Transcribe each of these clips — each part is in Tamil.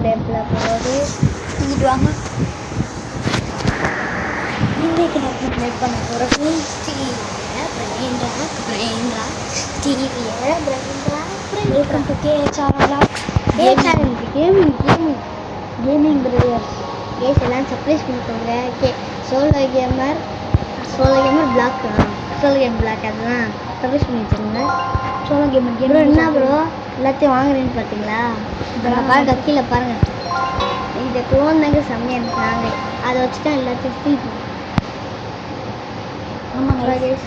டேப்பில் போகுது தூக்கிட்டு வாங்க. இன்றைக்கு நம்ம ப்ளே பண்ண போகிறது welcome to gaming brothers. Guys எல்லாம் சர்ப்ரைஸ் பண்ணிக்கோங்க. Solo gamer black solo game black அதுதான் சர்ப்ரைஸ் பண்ணி வச்சுருங்க. சோலோ கேமர் என்ன ப்ரோ எல்லாத்தையும் வாங்குறேன்னு பார்த்தீங்களா? இதெல்லாம் பாருங்க, கீழே பாருங்கள். இதை க்ளோன் தாங்க செம்மையாக இருந்துச்சு. நாங்கள் அதை வச்சு தான் எல்லாத்தையும் ஸ்டீல் பண்ணோம். ஆமாங்க கேஸ்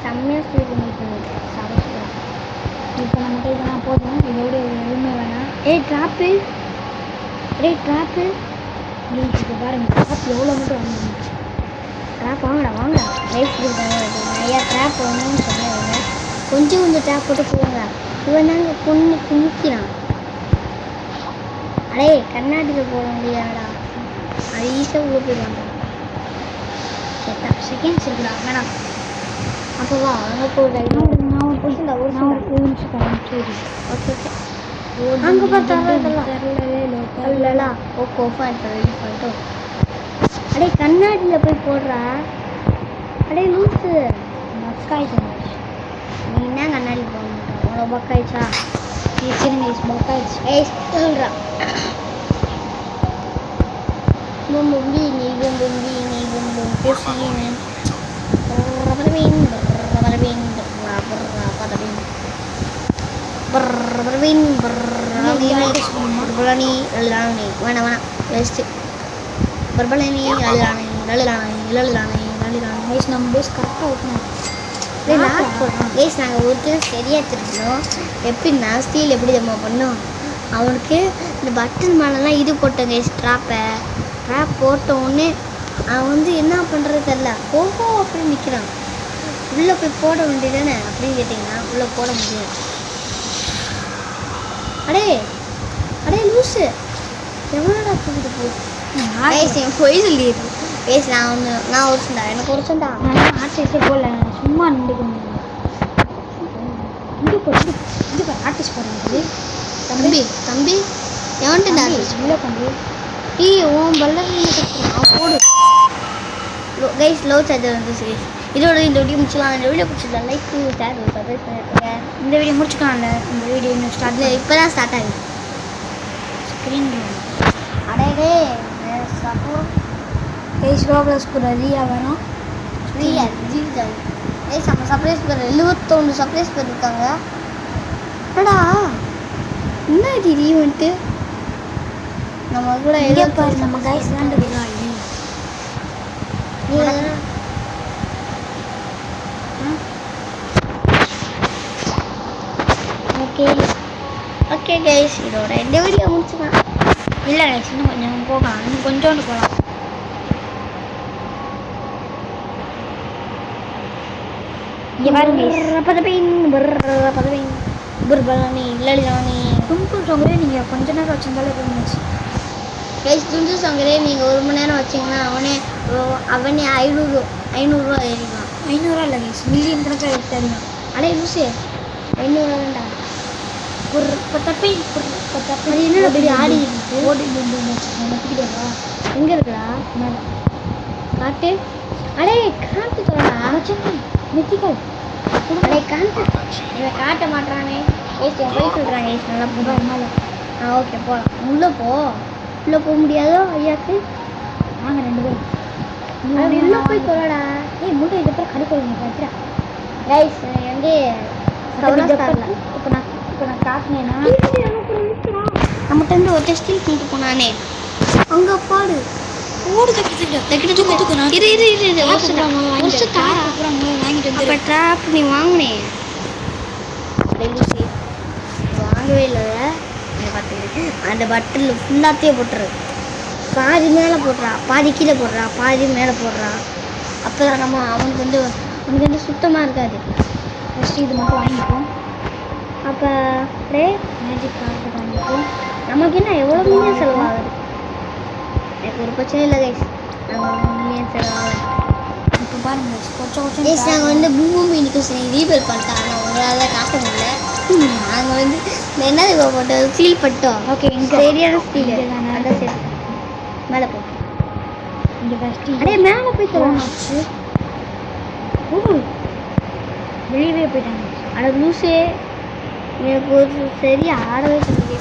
செம்மையாக ஸ்டீல் பண்ணிட்டு சமைச்சிக்கிறோம். இப்போ நம்மகிட்ட இதெல்லாம் போதும். இதோட எதுவுமே வேணாம். ட்ராப்பு இப்போ பாருங்கள், ட்ராப் எவ்வளோ மட்டும் வாங்க. ட்ராப் வாங்கடா லைஃப் கொடுத்தாங்க. நிறையா ட்ராப் வாங்கன்னு சொன்னாங்க. கொஞ்சம் ட்ராப் போட்டு போவாங்க. இவன் தாங்க குமிக்கிறான். அடே கர்நாடகில் போட முடியாதா? அது ஈஸியாக உள்ள போயிடுவாங்க. செகண்ட்ஸ் இருக்குடா வேணாம். அப்போ வா அங்கே போடுற நான் ஒரு பர்சன்ட் ஒரு ஓகே அங்கே பார்த்தா இல்லைலா ஓகே பண்ணிட்டோம். அடே கண்ணாடியில் போய் போடுறா. அடே லூஸு பக்காயிடுச்சு. நீ என்ன கண்ணாடி போட மாட்டேன் அவ்வளோ பக்காயிடுச்சா? சரிங்க பக்காயிடுச்சு. சொல்கிறா நாங்கள் ஒருத்தர் சரியாக திருப்பணும். எப்படின்னா ஸ்டீல் எப்படி நம்ம பண்ணோம், அவனுக்கு இந்த பட்டன் மேலெலாம் இது போட்டோங்க. ட்ராப் போட்ட உடனே அவன் வந்து என்ன பண்ணுறது தெரில, ஓஹோ அப்படின்னு நிற்கிறான். உள்ளே போய் போட வேண்டியதானே அப்படின்னு கேட்டிங்கன்னா உள்ளே போட முடியாது. அடே லூஸு எவ்வளோடா தூக்கிட்டு போய் பொய் சொல்லிடுது. நான் ஒரு சொண்டா எனக்கு ஒரு சொண்டா ஆர்டிஸ்டே போடல. சும்மா நின்றுக்க முடியும். ஆர்டிஸ்ட் போடுறது தம்பி எவன்ட்டு இல்லை தம்பி ஓம் பல்லர் போடு கைஸ். லோ சார்ஜர் வந்துச்சு. இதோட இந்த வீடியோ முடிச்சுக்கலாம். இந்த வீடியோ பிடிச்சிருந்தா லைக் ஷேர் சப்ஸ்கிரைப் பண்ணிருக்கீங்க. இந்த வீடியோ முடிச்சுக்கலாம்ல. இந்த வீடியோ இன்னும் ஸ்டார்ட்ல இப்போ தான் ஸ்டார்ட் ஆகுது. ஸ்க்ரீன் அடையவே சப்போர்ட் கைஸ் ரோப்ளஸ் கூட ரீயா வரும். ரீயா கைஸ் நம்ம சர்ப்ரைஸ் பண்ண 71 சர்ப்ரைஸ் பண்ணியிருக்காங்க. அடா என்ன இது வந்துட்டு நம்ம கூட பாரு நம்ம கைஸ் விளாண்டுக்கலாம். ஓகே கைஸ் இதோட இந்த வீடியோ முடிச்சுக்கலாம். இல்லை கைஸ் இன்னும் கொஞ்சம் போகலாம். இன்னும் கொஞ்சோண்டு போகலாம். இங்கே பாருங்க புர்பலானி இல்லடி தும்பு சொங்கரே நீங்கள் கொஞ்ச நேரம் வச்சிருந்தாலே இருந்துச்சு. கைஸ் துண்டு சொங்கரே நீங்கள் 1 மணி நேரம் வச்சிங்கன்னா அவனே 500 ஏறிக்கலாம். 500 இல்லை கைஸ் மில்லியன் கணக்காக எடுத்தாருலாம். அடே லூசே 500 வேண்டாம். ஒரு பத்தப்பை என்ன அப்படி ஆடி ஓடி நெத்திக்கிட்டா எங்கே இருக்குடா காட்டு. அடே காட்டு சொல்லடா நெத்திக்கல். அடே காட்டு இவன் காட்ட மாட்டானே. ஏசி போய் சொல்கிறாங்க. ஏசி நல்லா போகிறதுனால ஓகே போகலாம். உள்ளே போக முடியாதோ ஐயாக்கு? வாங்க 2 பேர் உள்ளே போய் சொல்லடா. முட்டை இதுக்கப்புறம் கடுக்கொழுங்க பார்த்துடா கைஸ். வந்து இப்போ நான் காட்டினேன்னா நம்மகிட்ட இருந்து ஒரு ஸ்டீல் பண்ணிட்டு போனானே அங்கே பாடு ஓடு வாங்கிட்டு ட்ராப் நீ வாங்கினேன் வாங்கவே இல்லை. பார்த்துக்கிட்டு அந்த பட்டில் ஃபுல்லாத்தையே போட்டுரு. பாதி மேலே போடுறா, பாதி கீழே போடுறா, பாதி மேலே போடுறா. அப்போ தான் நம்ம அவனுக்கு வந்து சுத்தமாக இருக்காது. ஃபஸ்ட்டு இது மட்டும் வாங்கிப்போம். அப்போ அப்படியே மேஜிக் கார்டு வாங்கிப்போம். நமக்கு என்ன எவ்வளோ மில்லியன் செலவாகுது? எனக்கு ஒரு பிரச்சனை இல்லை கைஸ். நாங்கள் மில்லியன் செலவாகுது. இப்போ பாருங்கள் நாங்கள் வந்து பூமி இன்னைக்கு ரீபேர் பண்ணிட்டாங்க. உங்களால் காட்ட முடியல. நாங்கள் வந்து என்னது இப்போ போட்டு சீல் பட்டோம். ஓகே இங்கே சரியான ஸ்டீல் தானே அதான் சரி. மேலே போ. இங்கே ஃபஸ்ட்டு அடே மேலே போய் தரோம். வெளியவே போயிட்டாங்க. அட லூசே எனக்கு ஒரு சரி ஆடவே தெரியல.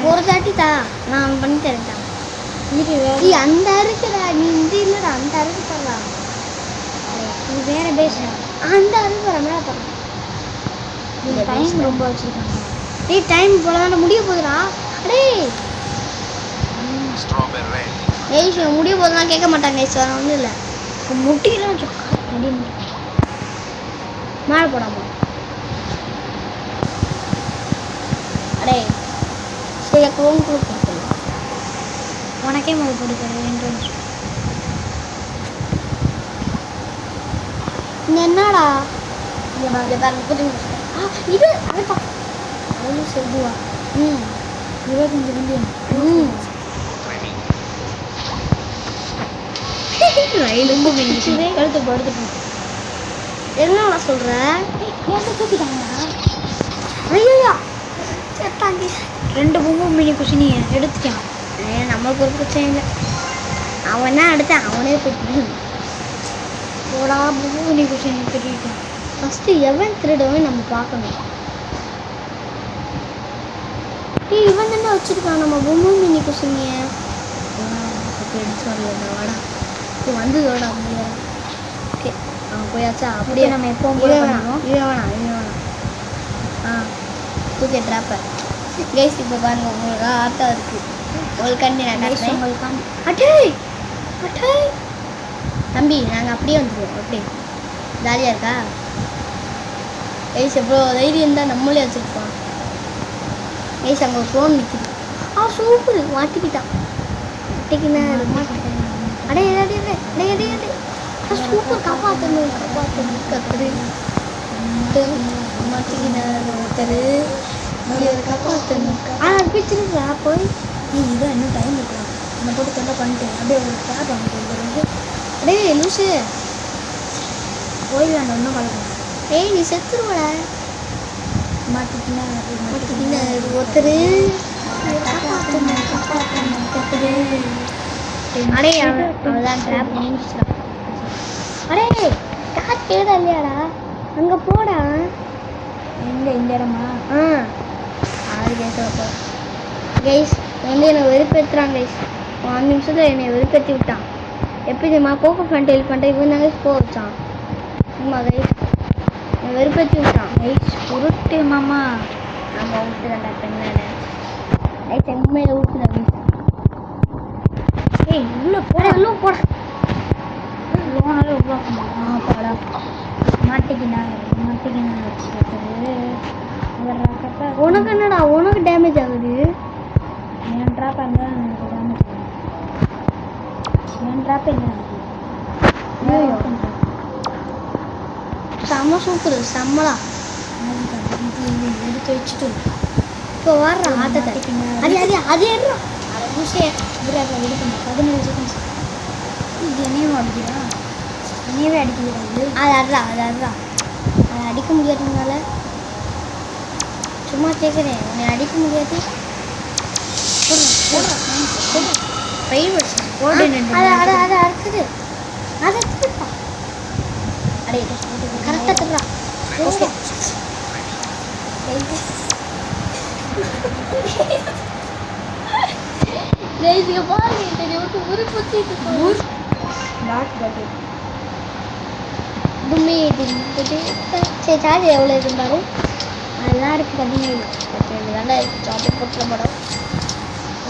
ஒரு தாட்டி தா நான் பண்ணி தரேன்டா. நீ அந்த இருக்குடா நீ இந்த இல்லடா அந்த அருக்கு தரலாம். நீ வேற பேசுற அந்த அருக்கு வர மேலே தரலாம். டைம் ரொம்ப வச்சுருக்காங்க. டேய் டைம் போல முடிய போகுதுடா. டேய் ஏய் முடிய போதெல்லாம் கேட்க மாட்டாங்க. வேற ஒன்றும் இல்லை. முட்டிலாம் மேலே போடாமா. அடே சரி கோம் கொடுத்து உனக்கே முதல் கொடுக்குறது என்னடா இங்கே பாருங்க இது அதுப்பா அவ்வளோ செல்வா. 25 மில்லியன். ரொம்ப கழுத்து படுத்துட்டு என்னடா சொல்கிறேன். தூக்கிட்டாங்களா? ஐயா செத்தாண்டி 2 பொம்மை மினி குஷினியை எடுத்துட்டான். நம்மளுக்கு ஒரு பிரச்சனை இல்லை. அவன் தான் எடுத்தான் அவனே போயிட்டு போடா பொம்மை மினி குஷினியை திருடிட்டான். ஃபஸ்ட்டு எவன் திருடவன் நம்ம பார்க்கணும். ஏய் இவன் தானே வச்சுருக்கான் நம்ம பொம்மை மினி குஷினியை. எடுத்து வரல வாடா இது வந்ததோட அப்படியே. ஓகே அவன் போயாச்சா அப்படியே நம்ம எப்பவும் போல பண்ணுவோம். இவன் வேணாம். தூக்கி ட்ராப்பை கேஸ் இப்போ பாருங்க உங்களுக்கு ஆட்டா இருக்குது. ஒரு கண்டி நான் அட்டே தம்பி நாங்கள் அப்படியே வந்துடுவோம். ஓகே ஜாலியாக இருக்கா? ஏஸ் எவ்வளோ தைரியம் இருந்தால் நம்மளே வச்சுருப்போம். ஏஸ் அங்கே ஒரு ஃபோன் நிற்கிது. சூப்பர் மாட்டிக்கிட்டான். மாட்டிக்கினா அடே சூப்பர் காப்பாற்றணும் கத்துரு மாட்டிக்கினா ஒருத்தர் காப்பாற்றணும். ஆனால் பிடிச்சிருக்கா போய் நீ இதான் இன்னும் டைம் இருக்கலாம். என்னை போட்டு தொண்டை பண்ணிட்டு அப்படியே ஒரு கேப் வாங்கிட்டு அடே லூசு போயிடலாண்ட ஒன்றும் கலக்கணும். ஏய் நீ செத்துருவட. மாட்டிக்கினா ஒருத்தர் அடே அவதான் ட்ராப் முடிச்சிடலாம். அடே காட் கேடா இல்லையாடா அங்கே போடா. எங்கே இந்த இடமா? ஆறு கேட்க கைஸ் வந்து என்னை வெறுப்பேற்றுறான் கைஸ். 5 நிமிஷத்தில் என்னை வெறுப்பேற்றி விட்டான். எப்படி தெரியுமா கோகோ ஃபேண்ட் எலிஃபண்ட்டை இவன் தாங்க போக வச்சான். சும்மா கைஸ் என்னை வெறுப்பேற்றி விட்டான். கைஸ் உருட்டு மாமா. நம்ம விட்டு தாண்டா பெண்ணான கைஸ் எங்கள் மேலே ஊற்றுதா கைஸ். ஏய் உள்ளே போட லோனாலே உருவாக்குமா? போடா மாட்டிக்கினா உனக்கு என்னடா உனக்கு டேமேஜ் ஆகுது. என் ட்ராப் இருந்தால் எனக்கு டேமேஜ் ஆகும். என் ட்ராப் என்ன செம்ம சூப்பர் செம்மலா எடுத்து வச்சுட்டு இப்போ வர்ற ஆட்டத்தை அது ஏறும். அதை விஷயம் இது பண்ண 17 செகண்ட்ஸ். இது என்னையும் அடிக்கிறா? என்னையவே அடிக்கிறாது. அது அடிக்க முடியாதுனால சும்மா கேட்குறேன். உன்னை அடிக்க முடியாது. அதை அறுக்குது. அதை எடுத்துட்டான். அடே கரெக்டாக தர்றான். ஓகே பாருங்க தெரியும் ஒரு பொச்சிட்டு சரி சார்ஜ் எவ்வளோ இருந்தாரு? அதெல்லாம் இருக்குது 17 தாண்டா சாப்பிட்டு போட்டுற படம்.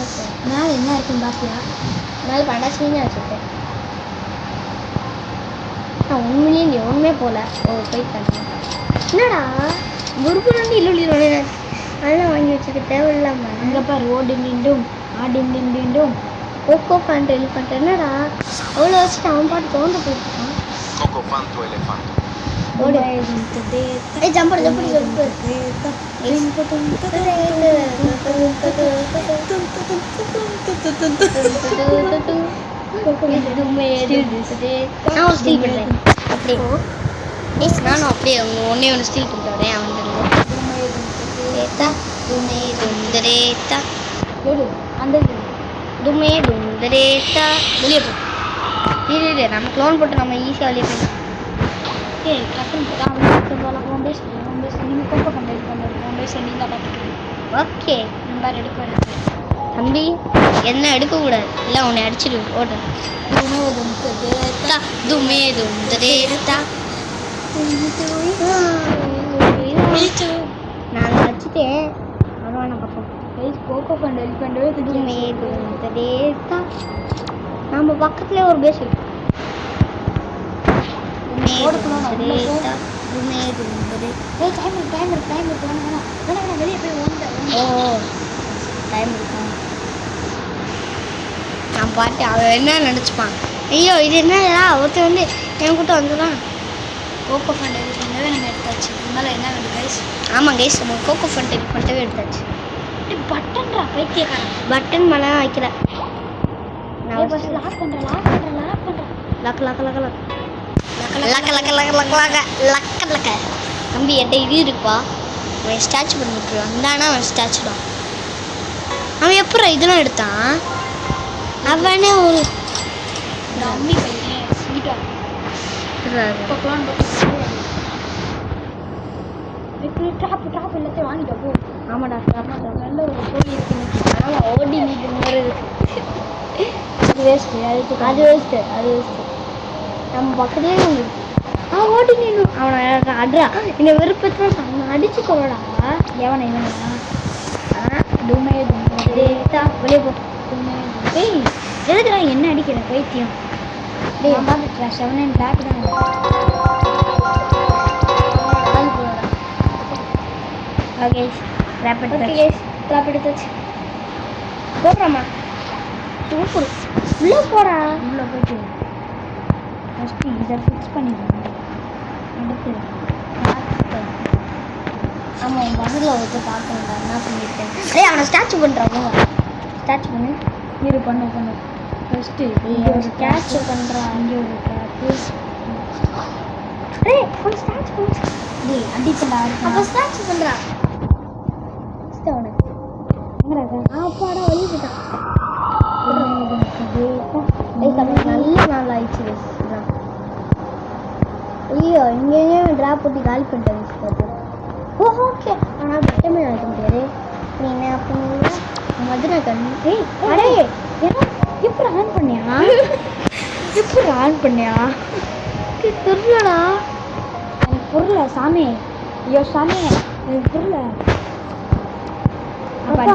ஓகே மேலே என்ன இருக்குன்னு பாப்பியா? மேலே பண்டாச்சுன்னு வச்சுருக்கேன். நான் உண்மையிலேயே ஒன்றுமே போகல. போயிட்டேன். என்னடா குருகுலண்டு இல்லை அதெல்லாம் வாங்கி வச்சுக்க தேவையில்லாமல். அங்கே பாரு ஓடின் டிண்டும் கோகோ ஃபேண்ட் எலிஃபண்ட். என்னடா அவ்வளோ வச்சுட்டு அவன் பாட்டு தோண்டு போயிட்டான். ஓடு ஜம்பர் நானும் அப்படியே ஒன்னே ஒன்று ஸ்டீல் கொடுத்தேன் அவன் துமே துந்தரேத்தா எடு அந்த இது. துமே துந்தரேத்தா வெளியே போ. இரு நம்ம க்ளோன் போட்டு நம்ம ஈஸியாக வெளியே போயிடலாம். ஏய் டக்குன்னு தான் போகலாம். ஃபவுண்டேஷன் நீங்கள் கோப்பை கண்டக்ட் பண்ணுறது ஃபவுண்டேஷன் நீங்கள் பார்த்துக்கிறீங்க. ஓகே நம்பர் எடுக்க வேண்டாம். தம்பி என்ன எடுக்கக்கூடாது இல்லை உன்னை அடிச்சிடு ஓட்டு. துமே துந்தரேத்தா நாங்கள் வச்சுட்டேன் வருவான பக்கம். கோகோ ஃபண்ட் எலிஃபண்ட் துமே துந்தரேத்தா நம்ம பக்கத்துலேயே ஒரு பேஸ் இருக்கு. துமே துந்தரேத்தா துமே துந்தரேத்தா. ஏய் டைம் இருக்கு வேணாம் வெளியே போய் ஓ டைம் இருக்கா? நான் பாட்டு அவன் என்ன நினச்சிப்பான், ஐயோ இது என்னடா ஒருத்தர் வந்து என் கூட்ட வந்துதான். கோகோ ஃபண்ட் எலிஃபண்ட்டவே நம்ம எடுத்தாச்சு. இதனால என்ன வேணும் கைஸ்? ஆமாம் கைஸ் நம்ம கோகோ ஃபண்ட் எலிஃபண்ட்டவே எடுத்தாச்சு. பட்டன்ரா பைத்தியக்காரன். பட்டன் மேலே வைக்கிறேன் நான் லாக் பண்ணுறேன் லக்க லக்க லக்க லக்க லக்க லக்க லக்க லக்க லக்க லக்க. தம்பி என்கிட்ட இது இருக்குப்பா, அவன் ஸ்டாச்சு பண்ணி விட்டுருவான். இந்தானா அவன் ஸ்டாச்சு தான். அவன் எப்போ இதெல்லாம் எடுத்தான்? அவனே ஒரு அம்மி பையன் சீட்டா இப்போ க்ளோன் இப்போ ட்ராப் எல்லாத்தையும் வாங்கிட்டா போ. ஆமாடா நல்ல ஒரு கோழி இருக்குன்னு. ஆமாம் ஓடி நீட்டு மாதிரி இருக்கு. அது வேஸ்ட்டு அது வேஸ்ட்டு நம்ம பக்கத்துலேயே வந்து ஓடி நின்று அவனை அட்ரா இந்த விருப்பத்தில் அவனை அடிச்சு கொள்ளடா. எவனை இவனா துமே துந்தரேத்தா வெளியே போ. ஏய் எதுக்குடா என்ன அடிக்கிற பைத்தியம்? டேய் பார்த்துட்டா 7 and black தான். Okay rapid okay guys drop எடுத்தாச்சு. போடுறாமா சூப்பர் உள்ளே போடா. உள்ளே போயிட்டு ஃபஸ்ட்டு இதை ஃபிக்ஸ் பண்ணிடுவோம். அடுத்து ஆமாம் பதில் வச்சு பார்க்கணும்டா என்ன பண்ணியிருக்கேன். ஏய் அவனை ஸ்டாச்சு பண்ணுறாங்க. ஸ்டாச்சு பண்ணு இரு பண்ணு ஃபஸ்ட்டு இங்கே ஒரு ஸ்டாச்சு பண்ணுறான். இங்கே ஒரு கேப்பு. ஏய் அவன் ஸ்டாச்சு பண்ணு. டேய் அடிப்படா அவன் ஸ்டாச்சு பண்ணுறான். அவனை எங்கடா ஆப்பாடா வெளியே போயிட்டான். நல்ல நாள் ஆயிடுச்சு. ஐயோ இங்கேயே ட்ராப் போட்டு காலி பண்ணிட்டேன். ஓ ஓகே ஆனால் பட்டமே ஆகிக்க முடியாது. நீ என்ன பண்ணுவீங்க மதுரை கண்ணு. ஏய் அடே எப்படி ஆன் பண்ணியா? தெரியலடா எனக்கு புரியல சாமி. ஐயோ சாமி எனக்கு புரியல. அப்பா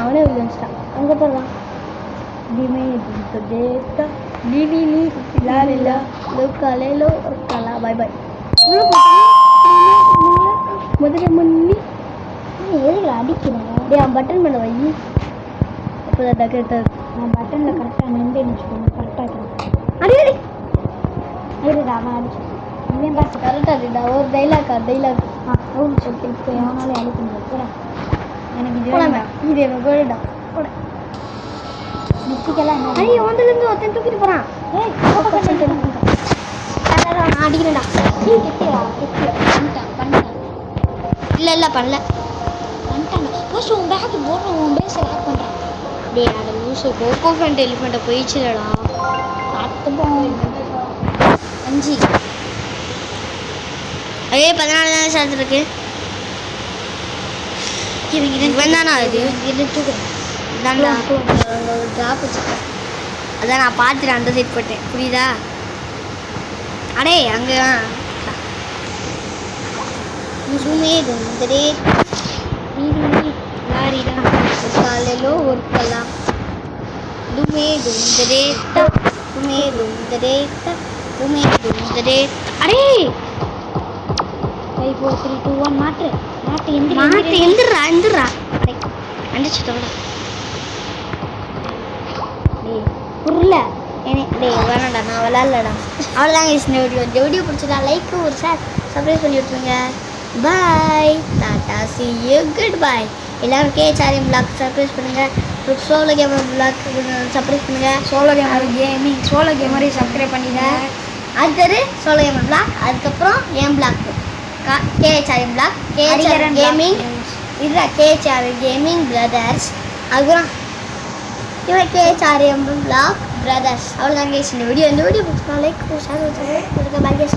அவனே வெளியே வந்துட்டான். அங்கே போடலாம். திமே டேட்டா லீலி லாலிலா லோக்காலேலோ ஒர்க்காலா பாய் பாய். மதுரை மண்ணி எதுக்குல அடிக்கிறேன்? டே அவன் பட்டன் பண்ண வை. அப்போ தான் கரெக்டாக நான் பட்டனில் கரெக்டாக நின்று வச்சுக்கோங்க. கரெக்டாக இருக்கேன். அடி அடி இருடா அவன் அடிச்சு இவன் பாஸ் கரெக்டாக இருக்குடா. ஒரு டைலாக் ரூல் சொல்லி இப்போ எவனாலும் அடிக்க முடியாது. போடா எனக்கு இது போடாம வேண்டாம். இது எனக்கு வேணுடா. போட நித்திக்கெல்லாம் என்ன ஐயோ வந்துலேருந்து ஒருத்தன் தூக்கிட்டு போகிறான். ஏய் நான் அடிக்கிறேன்டா. இல்லை பண்ணல பண்ணிட்டாங்க. ஃபர்ஸ்ட் உன் பேக்கு போடுறேன். உன் பேஸை லாக் பண்ணுறேன். டே அட லூசு கோகோ ஃபண்ட் எலிஃபண்ட்டை போயிடுச்சுலடா. 5 அதே 14 தானே சேர்த்துருக்கு. இவன் தானா இது தூக்குறேன். இதான்டா ஒரு ட்ராப் வச்சுருக்கேன். அதான் நான் பார்த்துட்டேன் அந்த சைட் போட்டேன். புரியுதா? அடே அங்கே துமே துந்தரே லாரிடா காலையிலோ ஒர்க்கலாம். துமே துந்தரேத்தா துமே துந்தரேத்தா துமே துந்தரேத்தா. அடே 5 4 3 2 1 மாட்டு எந்திரா அடே அண்டிச்சு தவிர டேய் புரியல ஏனே. டேய் வேணாடா நான் விளாட்லடா. அவ்வளோதாங்க இந்த வீடியோ பிடிச்சதா லைக் ஒரு சப்ஸ்கிரைப் பண்ணி விட்டுருங்க. பாய் டாடா சி யூ குட் பாய். எல்லாரும் கேஎச்ஆர்எம் பிளாக் சப்ஸ்கிரைப் பண்ணுங்கள். சோலோ கேமர் பிளாக் சப்ஸ்கிரைப் பண்ணுங்கள். சோலோ கேமரை சப்ஸ்கிரைப் பண்ணிடுங்க. அடுத்தது சோலோ கேமர் பிளாக், அதுக்கப்புறம் என் பிளாக் கேஎச்ஆர்எம் பிளாக் கேஎச்ஆர் கேமிங் இதுதான் கேஹெச்ஆர் கேமிங் பிரதர்ஸ். அதுக்கப்புறம் இவன் கேஹெச்ஆர்எம் பிளாக் பிரதர்ஸ். அவ்வளோதான் கேஸ் இந்த வீடியோ பிடிச்சிருக்கா லைக் ஷேர் கொடுக்க பாய் கேஸ்.